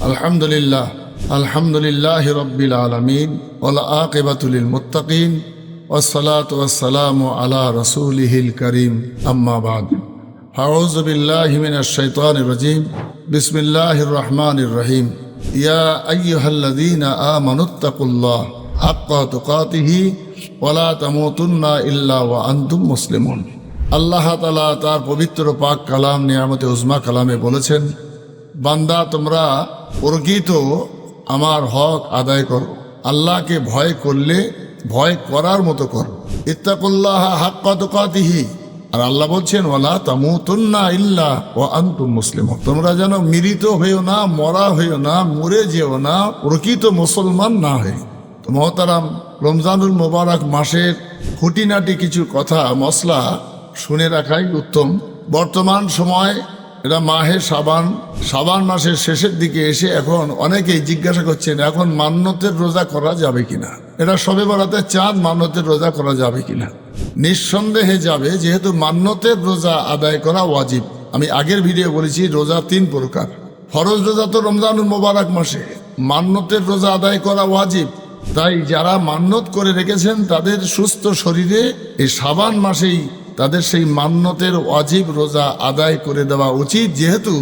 আলহামদুলিল্লাহ আলহামদুলিল্লাহি রাব্বিল আলামিন ওয়াল আকিবাতু লিল মুত্তাকিন ওয়াসসালাতু ওয়াসসালামু আলা রাসূলিহিল কারীম আম্মা বাদ আউযু বিল্লাহি মিনাশ শাইতানির রাজীম বিসমিল্লাহির রহমানির রহিম ইয়া আইয়ুহাল্লাযীনা আমানুত্তাকুল্লাহ হাক্কা তুকাতিহি ওয়া লা তামুতুন্না ইল্লা ওয়া আনতুম মুসলিমুন। আল্লাহ তাআলা তার পবিত্র পাক কালাম নিয়ামতে উজমা কালামে বলেছেন, বান্দা তোমরা প্রকৃত আমার হক আদায় করো, আল্লাহকে ভয় করলে ভয় করার মতো করো। ইত্তাকুল্লাহ হাক্কা তুকাতিহি, আর আল্লাহ বলছেন ওয়ালা তামুতুন্না ইল্লা ওয়া আনতুম মুসলিমুন। তোমরা যেন মৃত হইও না, মরা হইও না, মরে যেও না, প্রকৃত মুসলমান না হয়ে। তো মহতারাম, রমজানুল মোবারক মাসের খুঁটিনাটি কিছু কথা মসলা শুনে রাখাই উত্তম। বর্তমান সময় এটা মাহে সাবান মাসের শেষের দিকে এসে এখন অনেকেই জিজ্ঞাসা করছেন এখন মান্যতের রোজা করা যাবে কিনা, এটা শবে বরাতে চাঁদ মান্যতের রোজা করা যাবে কিনা। নিঃসন্দেহে যাবে, যেহেতু মান্যতের রোজা আদায় করা ওয়াজিব। আমি আগের ভিডিও বলেছি রোজা 3 প্রকার। ফরজ রোজা তো রমজানুল মোবারক মাসে, মান্যতের রোজা আদায় করা ওয়াজিব। তাই যারা মান্যত করে রেখেছেন তাদের সুস্থ শরীরে এই সাবান মাসেই তাদের সেই মান্যতের ওয়াজিব রোজা আদায় করে দেওয়া উচিত, যেহেতু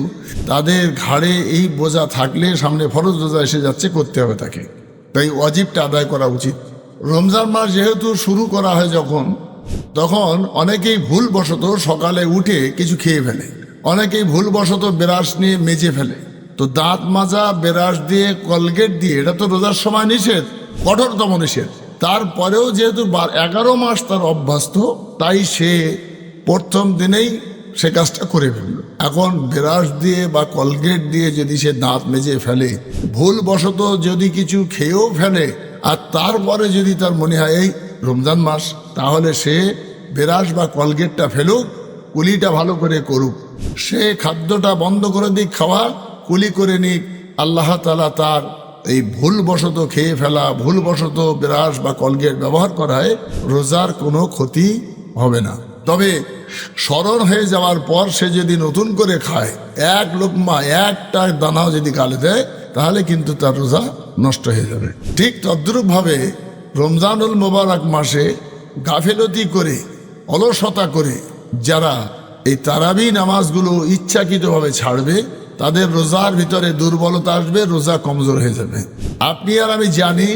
তাদের ঘাড়ে এই বোঝা থাকলে সামনে ফরজ রোজা এসে যাচ্ছে, করতে হবে তাকে। তাই ওয়াজিবটা আদায় করা উচিত। রমজান মাস যেহেতু শুরু করা হয় তখন অনেকেই ভুলবশত সকালে উঠে কিছু খেয়ে ফেলে, অনেকেই ভুলবশত ব্রাশ নিয়ে মেজে ফেলে। তো দাঁত মাজা, ব্রাশ দিয়ে, কলগেট দিয়ে, এটা তো রোজার সময় নিষেধ, কঠোরতম নিষেধ। তারপরেও যেহেতু 11 মাস তার অভ্যস্ত, তাই সে প্রথম দিনেই সে কাজটা করে ফেলল। এখন ব্রাশ দিয়ে বা কলগেট দিয়ে যদি সে দাঁত মেজে ফেলে, ভুলবশত যদি কিছু খেয়েও ফেলে, আর তারপরে যদি তার মনে হয় এই রমজান মাস, তাহলে সে ব্রাশ বা কলগেটটা ফেলুক, কুলিটা ভালো করে করুক। সে খাদ্যটা বন্ধ করে দিক খাওয়া, কুলি করে নিক। আল্লাহ তাআলা তার এই ভুলবশত খেয়ে ফেলা, ভুলবশত ব্রাশ বা কলগেট ব্যবহার করায় রোজার কোনো ক্ষতি হবে না। তবে স্মরণ হয়ে যাওয়ার পর সে যদি নতুন করে খায়, এক লোকমা একটা দানাও যদি গালে দেয়, তাহলে কিন্তু তার রোজা নষ্ট হয়ে যাবে। ঠিক তদ্রূপভাবে রমজানুল মোবারক মাসে গাফেলতি করে, অলসতা করে যারা এই তারাবি নামাজগুলো ইচ্ছাকৃতভাবে ছাড়বে, তাদের রোজার ভিতরে দুর্বলতা আসবে, রোজা কমজোর হয়ে যাবে। আপনি আর আমি জানি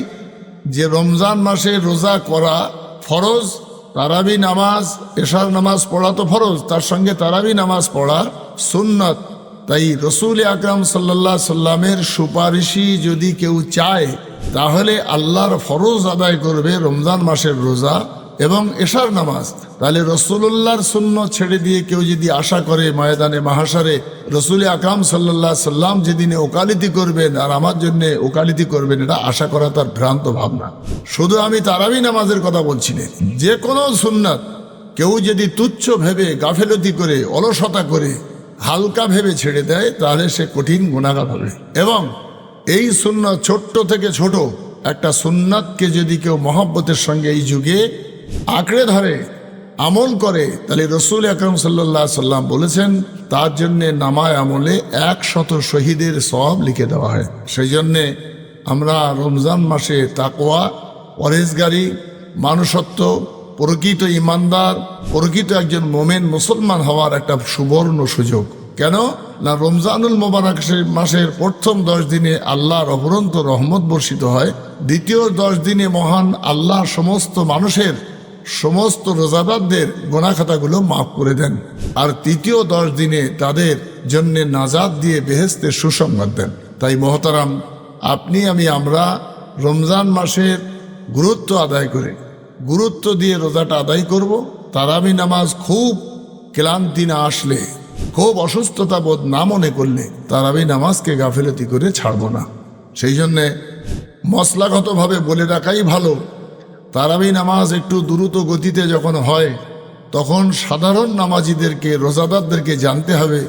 যে রমজান মাসে রোজা করা ফরজ। তারাবি নামাজ, এশার নামাজ পড়া তো ফরজ, তার সঙ্গে তারাবি নামাজ পড়া সুন্নাত। তাই রসুল আকরাম সাল্লাল্লাহু আলাইহি সাল্লামের সুপারিশি যদি কেউ চায়, তাহলে আল্লাহর ফরজ আদায় করবে রমজান মাসের রোজা এবং এশার নামাজ। তাহলে রসুল্লাহর সুন্নত ছেড়ে দিয়ে কেউ যদি আশা করে ময়দানে মাহাশারে রসুল আকরাম সাল্লাল্লাহু আলাইহি সাল্লাম যেদিনে ওকালতি করবেন আর আমার জন্য ওকালতি করবেন, এটা আশা করা তার ভ্রান্ত ভাবনা। শুধু আমি তারাবি নামাজের কথা বলছি না, যে কোনো সুন্নাত কেউ যদি তুচ্ছ ভেবে, গাফেলতি করে, অলসতা করে, হালকা ভেবে ছেড়ে দেয়, তাহলে সে কঠিন গুনাহগার হবে। এবং এই সুন্নাত, ছোট্ট থেকে ছোট একটা সুন্নাতকে যদি কেউ মহব্বতের সঙ্গে এই যুগে আঁকড়ে ধরে, আমল করে, তাহলে রসুল আকরাম সাল্লাল্লাহু আলাইহি সাল্লাম বলেছেন তার জন্যে নামায় আমলে 100 শহীদের সওয়াব লিখে দেওয়া হয়। সেই জন্যে আমরা রমজান মাসে তাকওয়া, পরহেজগারি, মানুষত্ব, প্রকৃত ইমানদার, প্রকৃত একজন মোমেন মুসলমান হওয়ার একটা সুবর্ণ সুযোগ। কেন না, রমজানুল মোবারক মাসের প্রথম 10 দিনে আল্লাহর অপরন্ত রহমত বর্ষিত হয়। দ্বিতীয় 10 দিনে মহান আল্লাহ সমস্ত মানুষের, সমস্ত রোজাদারদের গোনা খাতাগুলো মাফ করে দেন। আর তৃতীয় 10 দিনে তাদের জন্য নাজাত দিয়ে বেহেশতের সুসংবাদ দেন। তাই মহতারাম, আপনি আমরা রমজান মাসের গুরুত্ব আদায় করে, গুরুত্ব দিয়ে রোজাটা আদায় করব। তারাবি নামাজ খুব ক্লান্তি না আসলে, খুব অসুস্থতা বোধ না মনে করলে তারাবি নামাজকে গাফিলতি করে ছাড়ব না। সেই জন্যে মশলাগতভাবে বলে রাখাই ভালো, তারাবি নামাজ একটু দ্রুত গতিতে যখন হয়, তখন সাধারণ নামাজিদেরকে, রোজাদারদেরকে জানতে হবে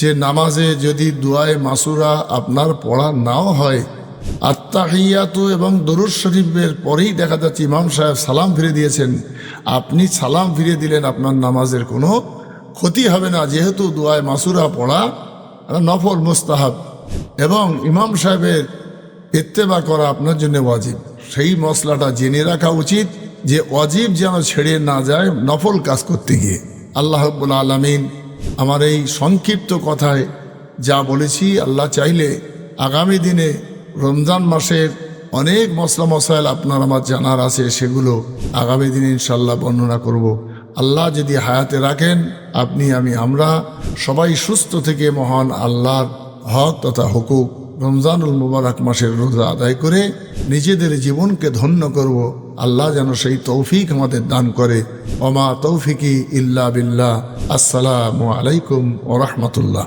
যে নামাজে যদি দুআয়ে মাসুরা আপনার পড়া নাও হয়, আত্তাহিয়াতু এবং দরুদ শরীফের পরেই দেখা যাচ্ছে ইমাম সাহেব সালাম ফিরে দিয়েছেন, আপনি সালাম ফিরে দিলেন, আপনার নামাজের কোনো ক্ষতি হবে না, যেহেতু দুআয়ে মাসুরা পড়া নফল মুস্তাহাব। এবং ইমাম সাহেবের ইত্তেবা করা আপনার জন্য ওয়াজিব। সেই মশলাটা জেনে রাখা উচিত যে ওয়াজিব যেন ছেড়ে না যায় নফল কাজ করতে গিয়ে। আল্লাহ রাব্বুল আলামিন আমার এই সংক্ষিপ্ত কথায় যা বলেছি, আল্লাহ চাইলে আগামী দিনে রমজান মাসের অনেক মশলা মশাইল আপনার আমার জানার আছে, সেগুলো আগামী দিনে ইনশাল্লাহ বর্ণনা করব। আল্লাহ যদি হায়াতে রাখেন, আপনি আমি আমরা সবাই সুস্থ থেকে মহান আল্লাহর হক তথা হুকুক রমজানুল মুবারক মাসের রোজা আদায় করে নিজেদের জীবনকে ধন্য করব। আল্লাহ যেন সেই তৌফিক আমাদের দান করে। ওমা তৌফিকি ইল্লা বিল্লাহ। আসসালামু আলাইকুম ওয়া রাহমাতুল্লাহ।